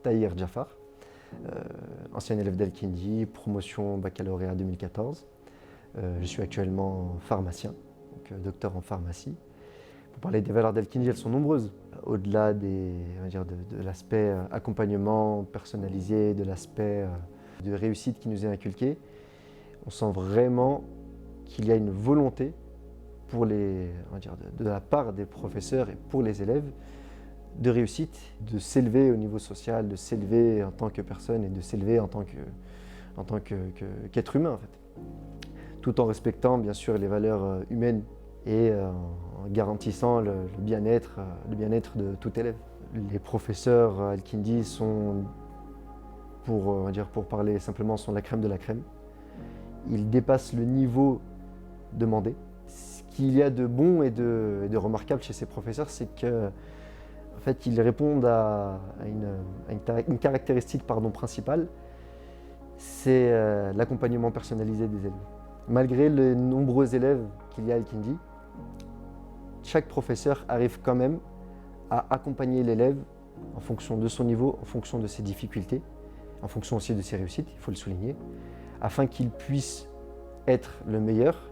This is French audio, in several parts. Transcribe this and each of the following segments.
Tahir Jafar, ancien élève d'Al-Kindi, promotion baccalauréat 2014. Je suis actuellement pharmacien, donc docteur en pharmacie. Pour parler des valeurs d'Al-Kindi, elles sont nombreuses. Au-delà de l'aspect accompagnement personnalisé, de l'aspect de réussite qui nous est inculqué, on sent vraiment qu'il y a une volonté de la part des professeurs et pour les élèves de réussite, de s'élever au niveau social, de s'élever en tant que personne et de s'élever en tant qu'être humain en fait. Tout en respectant bien sûr les valeurs humaines et en garantissant le bien-être de tout élève. Les professeurs à Al-Kindi sont, pour parler simplement, sont la crème de la crème. Ils dépassent le niveau demandé. Ce qu'il y a de bon et de remarquable chez ces professeurs, c'est qu'ils répondent à une caractéristique principale, c'est l'accompagnement personnalisé des élèves. Malgré les nombreux élèves qu'il y a à Al-Kindi, chaque professeur arrive quand même à accompagner l'élève en fonction de son niveau, en fonction de ses difficultés, en fonction aussi de ses réussites, il faut le souligner, afin qu'il puisse être le meilleur,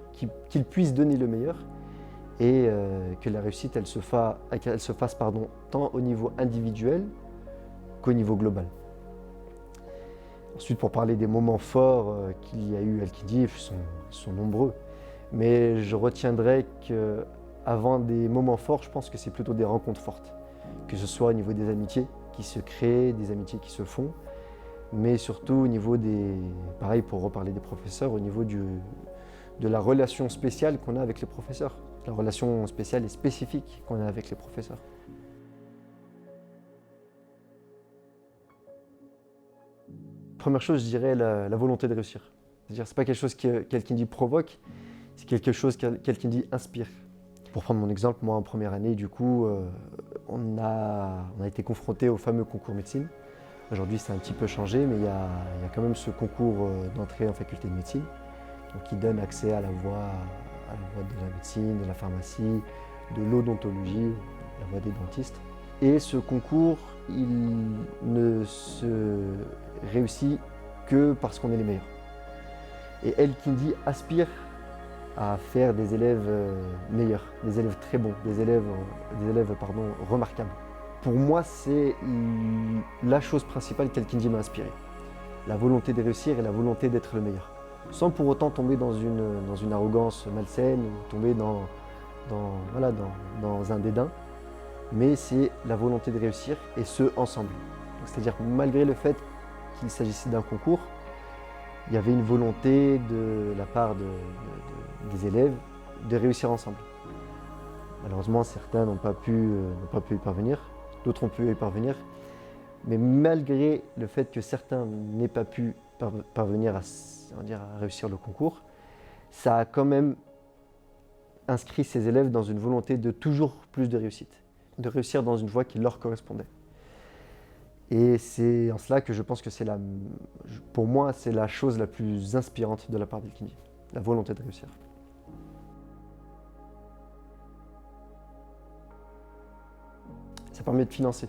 qu'il puisse donner le meilleur et que la réussite elle se fasse tant au niveau individuel qu'au niveau global. Ensuite, pour parler des moments forts qu'il y a eu à Al-Kindi, ils sont nombreux, mais je retiendrai qu'avant des moments forts, je pense que c'est plutôt des rencontres fortes, que ce soit au niveau des amitiés qui se créent, des amitiés qui se font, mais surtout au niveau pareil pour reparler des professeurs, au niveau de la relation spéciale qu'on a avec les professeurs, la relation spéciale et spécifique qu'on a avec les professeurs. Première chose, je dirais la volonté de réussir. C'est-à-dire, c'est pas quelque chose qu'Al-Kindi provoque, c'est quelque chose qu'Al-Kindi inspire. Pour prendre mon exemple, moi en première année, du coup, on a été confronté au fameux concours médecine. Aujourd'hui, c'est un petit peu changé, mais il y a quand même ce concours d'entrée en faculté de médecine, donc qui donne accès à la voie de la médecine, de la pharmacie, de l'odontologie, la voie des dentistes. Et ce concours, il ne se réussit que parce qu'on est les meilleurs. Et Al-Kindi aspire à faire des élèves meilleurs, des élèves très bons, des élèves remarquables. Pour moi, c'est la chose principale qu'Al-Kindi m'a inspiré. La volonté de réussir et la volonté d'être le meilleur. Sans pour autant tomber dans une arrogance malsaine, ou tomber dans un dédain. Mais c'est la volonté de réussir, et ce, ensemble. C'est-à-dire, malgré le fait qu'il s'agissait d'un concours, il y avait une volonté de la part des élèves de réussir ensemble. Malheureusement, certains n'ont pas pu y parvenir, d'autres ont pu y parvenir, mais malgré le fait que certains n'aient pas pu parvenir à réussir le concours, ça a quand même inscrit ces élèves dans une volonté de toujours plus de réussite, de réussir dans une voie qui leur correspondait. Et c'est en cela que je pense que pour moi, c'est la chose la plus inspirante de la part d'Al-Kindi, la volonté de réussir. Ça permet de financer.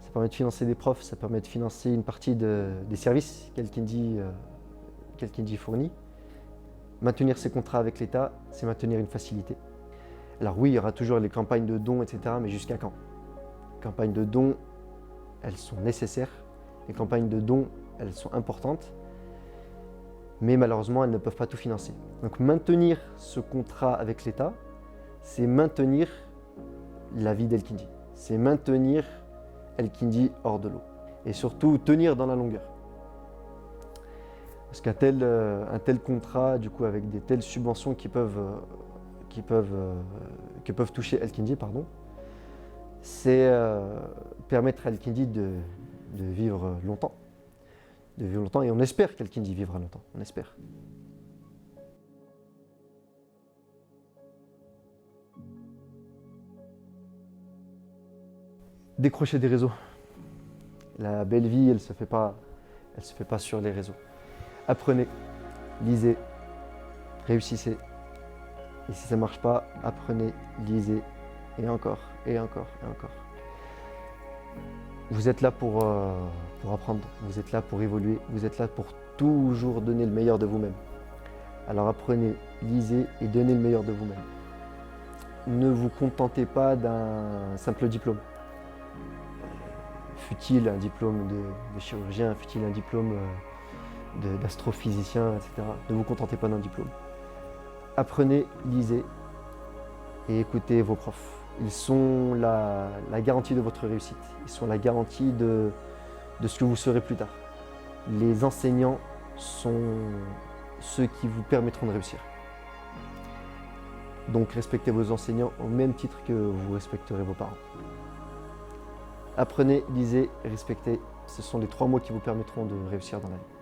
Ça permet de financer des profs, ça permet de financer une partie des services qu'Al-Kindi fournit. Maintenir ses contrats avec l'État, c'est maintenir une facilité. Alors oui, il y aura toujours les campagnes de dons, etc., mais jusqu'à quand? Les campagnes de dons, elles sont nécessaires. Les campagnes de dons, elles sont importantes, mais malheureusement, elles ne peuvent pas tout financer. Donc maintenir ce contrat avec l'État, c'est maintenir la vie d'Al-Kindi. C'est maintenir Al-Kindi hors de l'eau. Et surtout, tenir dans la longueur. Parce qu'un tel contrat, du coup, avec des telles subventions qui peuvent toucher Al-Kindi, c'est permettre à Al-Kindi de vivre longtemps. Et on espère qu'Al-Kindi vivra longtemps, on espère. Décrocher des réseaux. La belle vie, elle se fait pas sur les réseaux. Apprenez, lisez, réussissez. Et si ça ne marche pas, apprenez, lisez, et encore, et encore, et encore. Vous êtes là pour apprendre, vous êtes là pour évoluer, vous êtes là pour toujours donner le meilleur de vous-même. Alors apprenez, lisez et donnez le meilleur de vous-même. Ne vous contentez pas d'un simple diplôme. Fut-il un diplôme de chirurgien, fut-il un diplôme d'astrophysicien, etc. Ne vous contentez pas d'un diplôme. Apprenez, lisez et écoutez vos profs. Ils sont la garantie de votre réussite. Ils sont la garantie de ce que vous serez plus tard. Les enseignants sont ceux qui vous permettront de réussir. Donc respectez vos enseignants au même titre que vous respecterez vos parents. Apprenez, lisez et respectez. Ce sont les 3 mots qui vous permettront de réussir dans la vie.